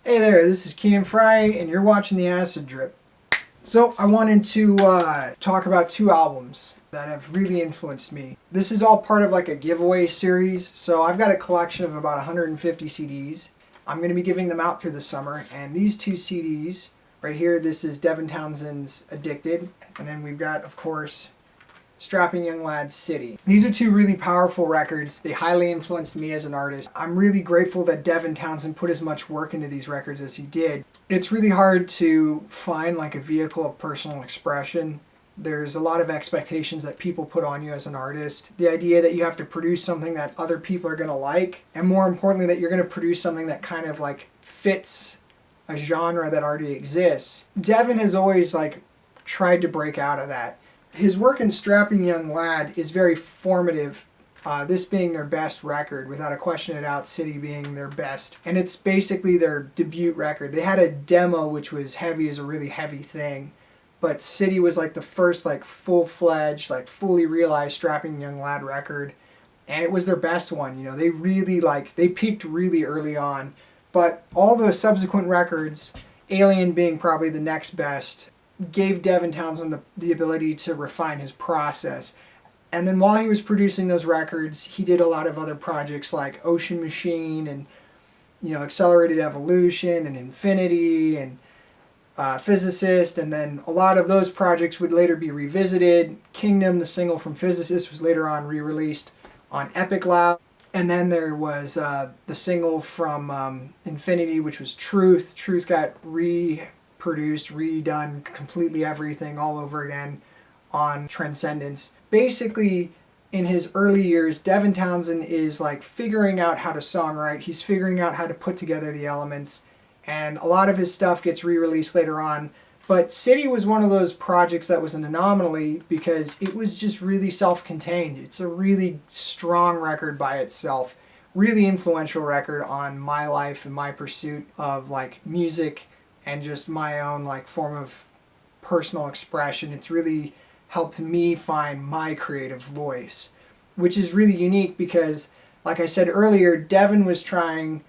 Hey there, this is Keenan Fry, and you're watching The Acid Drip. So, I wanted to talk about two albums that have really influenced me. This is all part of like a giveaway series, so I've got a collection of about 150 CDs. I'm going to be giving them out through the summer, and these two CDs, right here, this is Devin Townsend's Addicted, and then we've got, of course, Strapping Young Lad's City. These are two really powerful records. They highly influenced me as an artist. I'm really grateful that Devin Townsend put as much work into these records as he did. It's really hard to find like a vehicle of personal expression. There's a lot of expectations that people put on you as an artist. The idea that you have to produce something that other people are going to like, and more importantly that you're going to produce something that kind of like fits a genre that already exists. Devin has always like tried to break out of that. His work in Strapping Young Lad is very formative, this being their best record, without a question of doubt, City being their best. And it's basically their debut record. They had a demo which was Heavy as a really heavy thing, but City was like the first like full-fledged, like fully realized Strapping Young Lad record. And it was their best one, you know, they peaked really early on. But all those subsequent records, Alien being probably the next best, gave Devin Townsend the ability to refine his process. And then while he was producing those records, he did a lot of other projects like Ocean Machine and, you know, Accelerated Evolution and Infinity and Physicist. And then a lot of those projects would later be revisited. Kingdom, the single from Physicist, was later on re-released on Epic Lab. And then there was the single from Infinity, which was Truth. Truth got produced, redone, completely everything all over again on Transcendence. Basically, in his early years, Devin Townsend is like figuring out how to songwrite. He's figuring out how to put together the elements, and a lot of his stuff gets re-released later on. But City was one of those projects that was an anomaly because it was just really self-contained. It's a really strong record by itself, really influential record on my life and my pursuit of like music and just my own like form of personal expression. It's really helped me find my creative voice, which is really unique because, like I said earlier, Devin was trying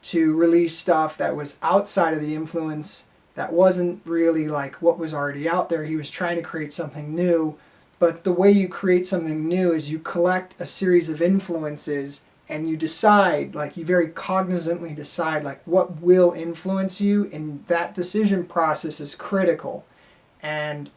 to release stuff that was outside of the influence, that wasn't really like what was already out there. He was trying to create something new, but the way you create something new is you collect a series of influences and you decide, like you very cognizantly decide like what will influence you, and that decision process is critical. And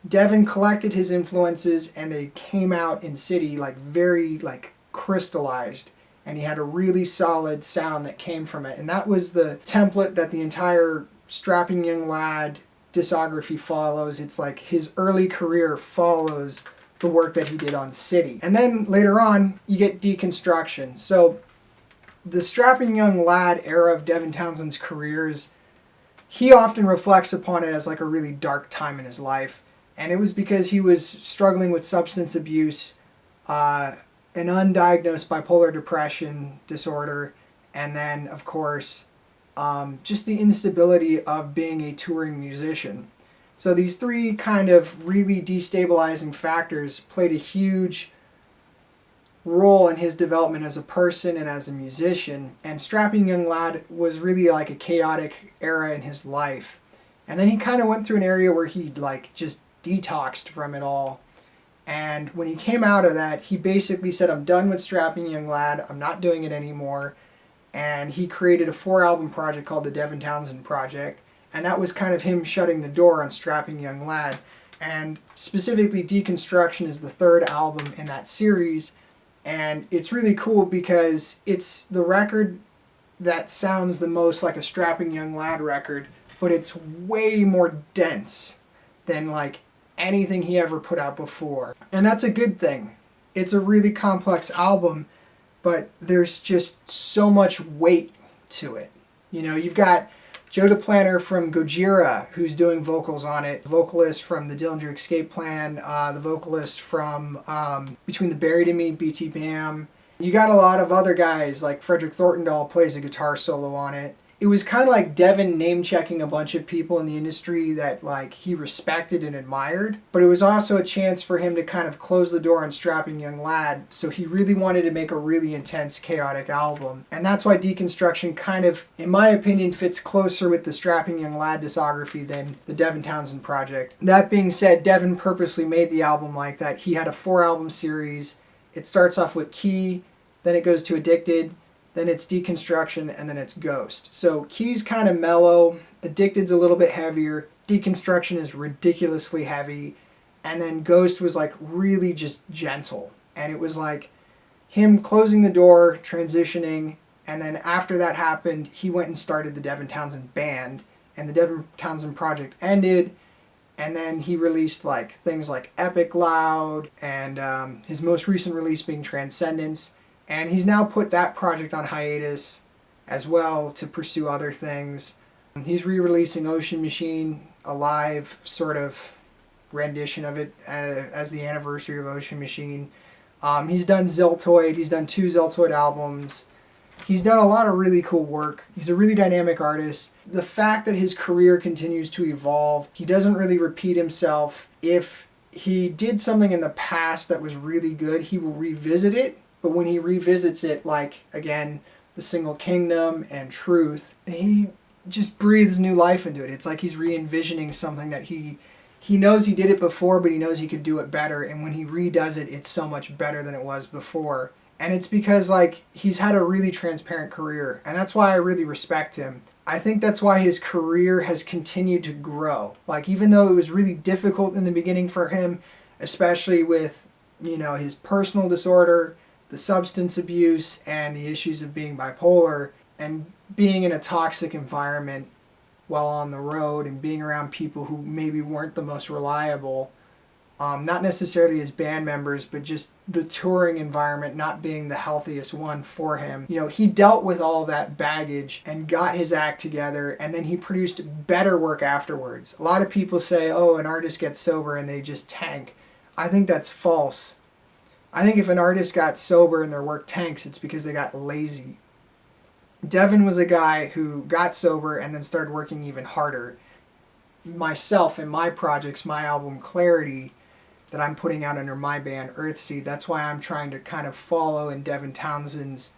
Devin collected his influences and they came out in City like very like crystallized, and he had a really solid sound that came from it. And that was the template that the entire Strapping Young Lad discography follows. It's like his early career follows the work that he did on City. And then later on, you get Deconstruction. So the Strapping Young Lad era of Devin Townsend's careers, he often reflects upon it as like a really dark time in his life. And it was because he was struggling with substance abuse, an undiagnosed bipolar depression disorder, and then, of course, just the instability of being a touring musician. So these three kind of really destabilizing factors played a huge role in his development as a person and as a musician. And Strapping Young Lad was really like a chaotic era in his life. And then he kind of went through an area where he like just detoxed from it all. And when he came out of that, he basically said, I'm done with Strapping Young Lad. I'm not doing it anymore. And he created a 4-album project called the Devin Townsend Project. And that was kind of him shutting the door on Strapping Young Lad. And specifically, Deconstruction is the 3rd album in that series. And it's really cool because it's the record that sounds the most like a Strapping Young Lad record, but it's way more dense than like anything he ever put out before. And that's a good thing. It's a really complex album, but there's just so much weight to it. You know, you've got Joe DePlanter from Gojira, who's doing vocals on it, vocalist from the Dillinger Escape Plan, the vocalist from Between the Buried and Me, BT Bam. You got a lot of other guys, like Frederick Thorntondahl plays a guitar solo on it. it was kind of like Devin name checking a bunch of people in the industry that like he respected and admired, but it was also a chance for him to kind of close the door on Strapping Young Lad. So he really wanted to make a really intense, chaotic album. And that's why Deconstruction kind of, in my opinion, fits closer with the Strapping Young Lad discography than the Devin Townsend project. That being said, Devin purposely made the album like that. He had a 4-album series. It starts off with Key, then it goes to Addicted, then it's Deconstruction, and then it's Ghost. So Key's kind of mellow, Addicted's a little bit heavier, Deconstruction is ridiculously heavy, and then Ghost was like really just gentle. And it was like him closing the door, transitioning, and then after that happened, he went and started the Devin Townsend band, and the Devin Townsend project ended, and then he released like things like Epic Loud, and his most recent release being Transcendence. And he's now put that project on hiatus as well to pursue other things. He's re-releasing Ocean Machine, a live sort of rendition of it as the anniversary of Ocean Machine. He's done Ziltoid. He's done 2 Ziltoid albums. He's done a lot of really cool work. He's a really dynamic artist. The fact that his career continues to evolve, he doesn't really repeat himself. If he did something in the past that was really good, he will revisit it. But when he revisits it, like, again, The Single Kingdom and Truth, he just breathes new life into it. It's like he's re-envisioning something that he knows he did it before, but he knows he could do it better. And when he redoes it, it's so much better than it was before. And it's because, like, he's had a really transparent career. And that's why I really respect him. I think that's why his career has continued to grow. Like, even though it was really difficult in the beginning for him, especially with, you know, his personal disorder, the substance abuse, and the issues of being bipolar, and being in a toxic environment while on the road, and being around people who maybe weren't the most reliable, not necessarily as band members, but just the touring environment not being the healthiest one for him. You know, he dealt with all that baggage and got his act together, and then he produced better work afterwards. A lot of people say, oh, an artist gets sober and they just tank. I think that's false. I think if an artist got sober and their work tanks, it's because they got lazy. Devin was a guy who got sober and then started working even harder. Myself and my projects, my album Clarity, that I'm putting out under my band Earthseed, that's why I'm trying to kind of follow in Devin Townsend's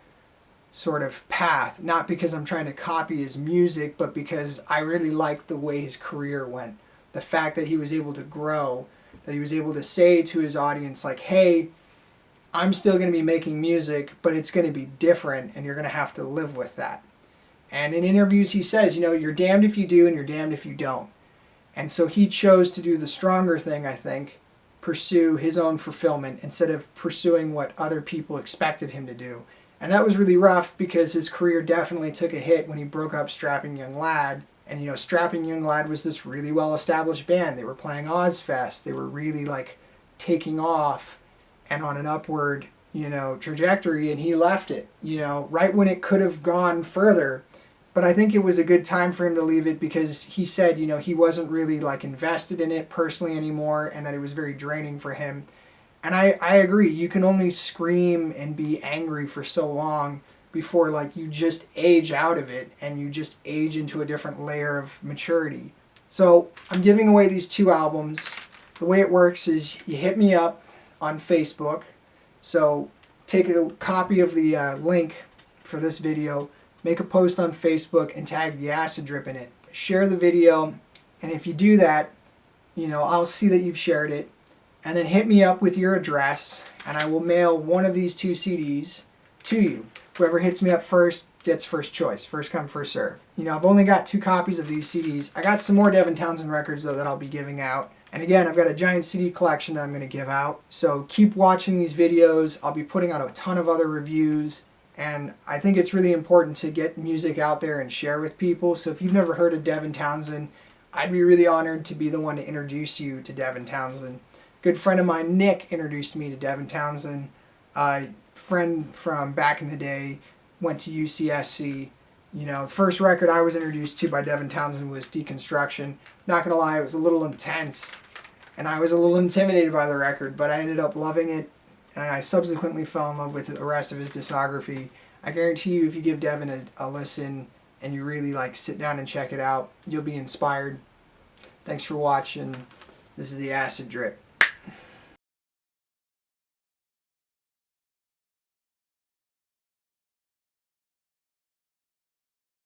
sort of path. Not because I'm trying to copy his music, but because I really like the way his career went. The fact that he was able to grow, that he was able to say to his audience, like, hey, I'm still going to be making music, but it's going to be different, and you're going to have to live with that. And in interviews he says, you know, you're damned if you do and you're damned if you don't. And so he chose to do the stronger thing, I think, pursue his own fulfillment instead of pursuing what other people expected him to do. And that was really rough because his career definitely took a hit when he broke up Strapping Young Lad. And, you know, Strapping Young Lad was this really well-established band. They were playing Ozfest. They were really, like, taking off and on an upward, you know, trajectory, and he left it, you know, right when it could have gone further. But I think it was a good time for him to leave it because he said, you know, he wasn't really like invested in it personally anymore, and that it was very draining for him. And I agree. You can only scream and be angry for so long before like you just age out of it and you just age into a different layer of maturity. So I'm giving away these 2 albums. The way it works is you hit me up on Facebook. So take a copy of the link for this video, make a post on Facebook, and tag the Acid Drip in it. Share the video, and if you do that, you know, I'll see that you've shared it, and then hit me up with your address, and I will mail one of these 2 CDs to you. Whoever hits me up first gets first choice, first come, first serve. You know, I've only got 2 copies of these CDs. I got some more Devin Townsend records, though, that I'll be giving out. And again, I've got a giant CD collection that I'm going to give out. So keep watching these videos. I'll be putting out a ton of other reviews. And I think it's really important to get music out there and share with people. So if you've never heard of Devin Townsend, I'd be really honored to be the one to introduce you to Devin Townsend. A good friend of mine, Nick, introduced me to Devin Townsend. A friend from back in the day, went to UCSC. You know, the first record I was introduced to by Devin Townsend was Deconstruction. Not going to lie, it was a little intense, and I was a little intimidated by the record, but I ended up loving it, and I subsequently fell in love with the rest of his discography. I guarantee you, if you give Devin a listen, and you really like sit down and check it out, you'll be inspired. Thanks for watching. This is the Acid Drip.